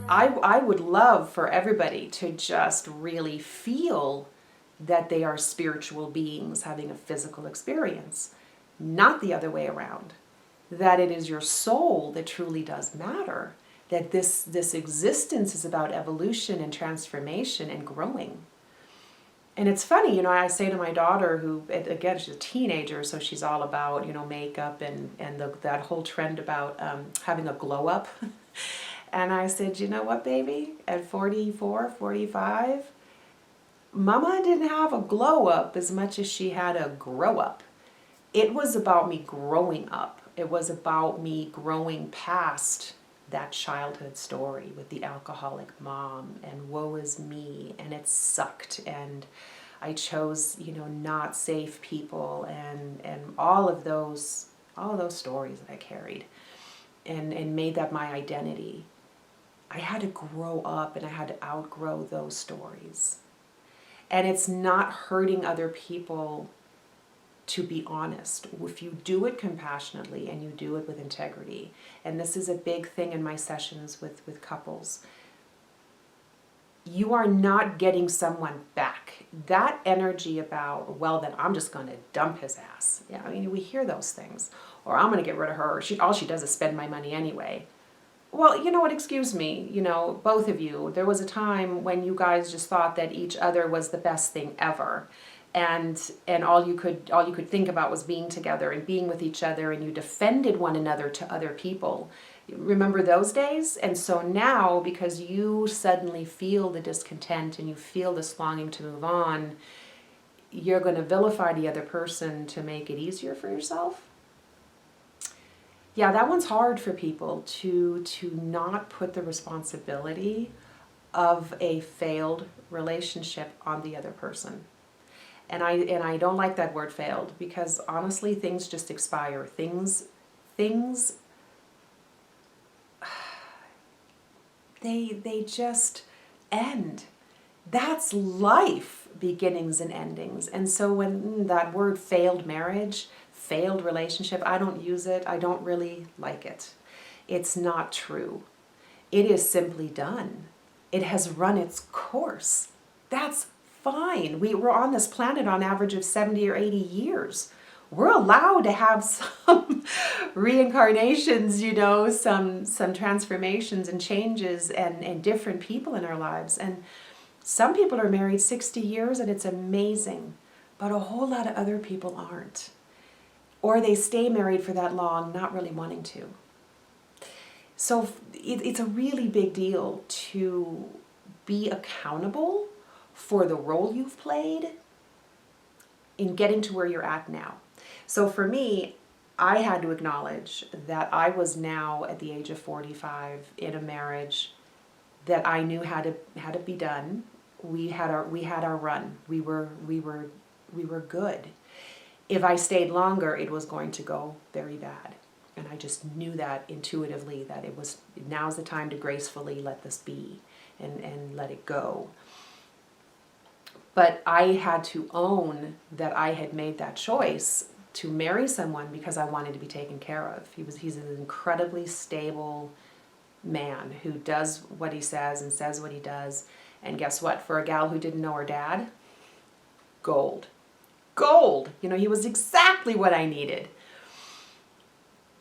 I would love for everybody to just really feel that they are spiritual beings having a physical experience, not the other way around. That it is your soul that truly does matter, that this existence is about evolution and transformation and growing. And it's funny, I say to my daughter, who, again, she's a teenager, so she's all about, makeup and that whole trend about having a glow up. And I said, you know what, baby, at 44, 45, Mama didn't have a glow up as much as she had a grow up. It was about me growing up. It was about me growing past that childhood story with the alcoholic mom and woe is me, and it sucked, and I chose, not safe people, and all of those stories that I carried and made that my identity. I had to grow up and I had to outgrow those stories. And it's not hurting other people to be honest. If you do it compassionately and you do it with integrity, and this is a big thing in my sessions with couples, you are not getting someone back. That energy about, well, then I'm just going to dump his ass. Yeah, we hear those things. Or I'm going to get rid of her. All she does is spend my money anyway. Well, you know what, excuse me, both of you, there was a time when you guys just thought that each other was the best thing ever. And all you could think about was being together and being with each other, and you defended one another to other people. Remember those days? And so now, because you suddenly feel the discontent and you feel this longing to move on, you're going to vilify the other person to make it easier for yourself? Yeah, that one's hard for people to not put the responsibility of a failed relationship on the other person. And I don't like that word failed, because honestly, things just expire. Things they just end. That's life, beginnings and endings. And so when that word failed marriage, failed relationship, I don't use it. I don't really like it. It's not true. It is simply done. It has run its course. That's fine. We're on this planet on average of 70 or 80 years. We're allowed to have some reincarnations, some transformations and changes and different people in our lives. And some people are married 60 years and it's amazing, but a whole lot of other people aren't. Or they stay married for that long, not really wanting to. So it's a really big deal to be accountable for the role you've played in getting to where you're at now. So for me, I had to acknowledge that I was now at the age of 45 in a marriage that I knew had to be done. We had our run. We were good. If I stayed longer, it was going to go very bad. And I just knew that intuitively, that now's the time to gracefully let this be and let it go. But I had to own that I had made that choice to marry someone because I wanted to be taken care of. He's an incredibly stable man who does what he says and says what he does. And guess what? For a gal who didn't know her dad, gold. Gold! He was exactly what I needed.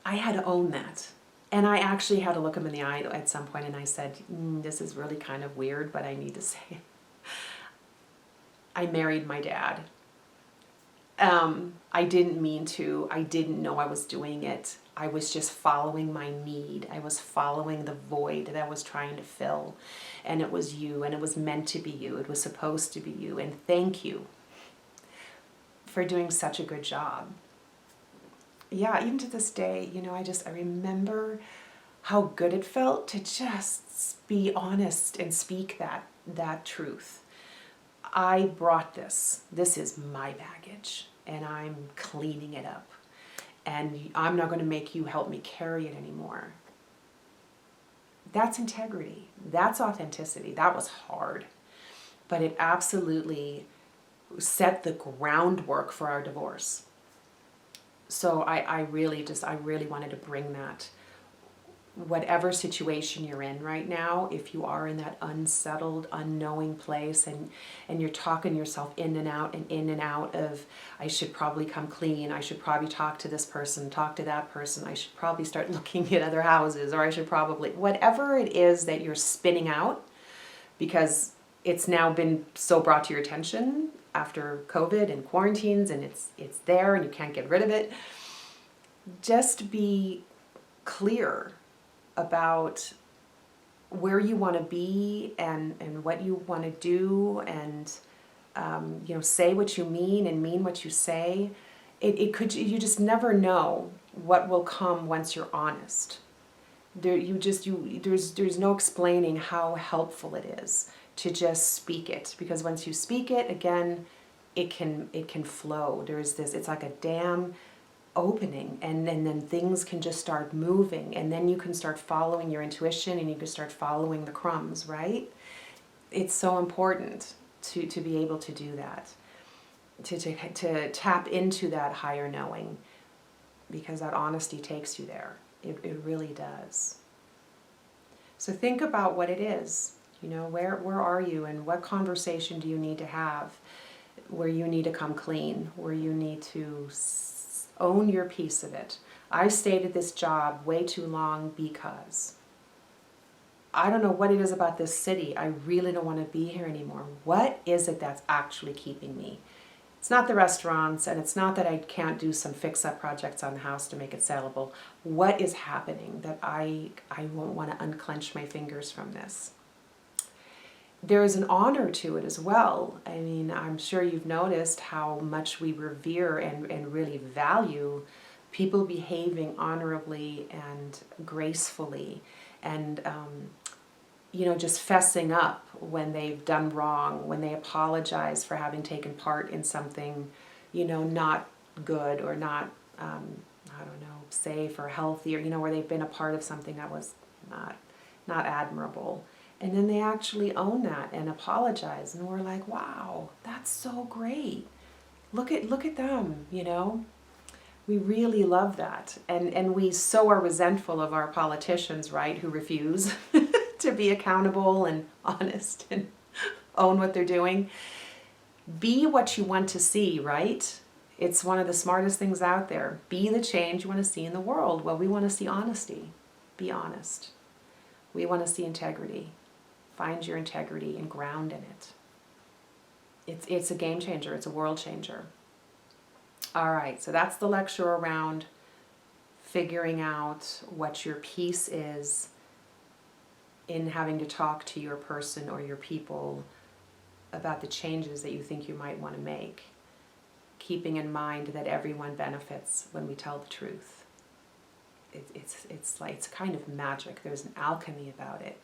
I had to own that. And I actually had to look him in the eye at some point and I said, this is really kind of weird, but I need to say it. I married my dad. I didn't mean to. I didn't know I was doing it. I was just following my need. I was following the void that I was trying to fill. And it was you, and it was meant to be you. It was supposed to be you. And thank you for doing such a good job. Yeah, even to this day, I remember how good it felt to just be honest and speak that truth. I brought this. This is my baggage, and I'm cleaning it up. And I'm not going to make you help me carry it anymore. That's integrity. That's authenticity. That was hard. But it absolutely set the groundwork for our divorce. So I really wanted to bring that whatever situation you're in right now, if you are in that unsettled, unknowing place, and you're talking yourself in and out of, I should probably come clean, I should probably talk to this person, talk to that person, I should probably start looking at other houses, or I should probably, whatever it is that you're spinning out, because it's now been so brought to your attention after COVID and quarantines, and it's there and you can't get rid of it. Just be clear about where you want to be and what you want to do, and say what you mean and mean what you say. You just never know what will come once you're honest. There's no explaining how helpful it is to just speak it, because once you speak it, again, it can flow. It's like a dam opening, and then things can just start moving, and then you can start following your intuition, and you can start following the crumbs, right? It's so important to be able to do that, to tap into that higher knowing, because that honesty takes you there. It really does. So think about what it is. Where are you, and what conversation do you need to have, where you need to come clean, where you need to own your piece of it. I stayed at this job way too long because I don't know what it is about this city. I really don't want to be here anymore. What is it that's actually keeping me? It's not the restaurants, and it's not that I can't do some fix-up projects on the house to make it sellable. What is happening that I won't want to unclench my fingers from this? There is an honor to it as well. I mean, I'm sure you've noticed how much we revere and really value people behaving honorably and gracefully, and just fessing up when they've done wrong, when they apologize for having taken part in something, not good, or not, safe or healthy, or, where they've been a part of something that was not admirable. And then they actually own that and apologize, and we're like, wow, that's so great. Look at them, We really love that. And we so are resentful of our politicians, right, who refuse to be accountable and honest and own what they're doing. Be what you want to see, right? It's one of the smartest things out there. Be the change you want to see in the world. Well, we want to see honesty. Be honest. We want to see integrity. Find your integrity and ground in it. It's a game changer. It's a world changer. All right, so that's the lecture around figuring out what your piece is in having to talk to your person or your people about the changes that you think you might want to make, keeping in mind that everyone benefits when we tell the truth. It's kind of magic. There's an alchemy about it.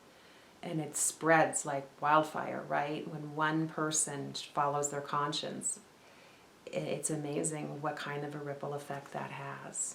And it spreads like wildfire, right? When one person follows their conscience, it's amazing what kind of a ripple effect that has.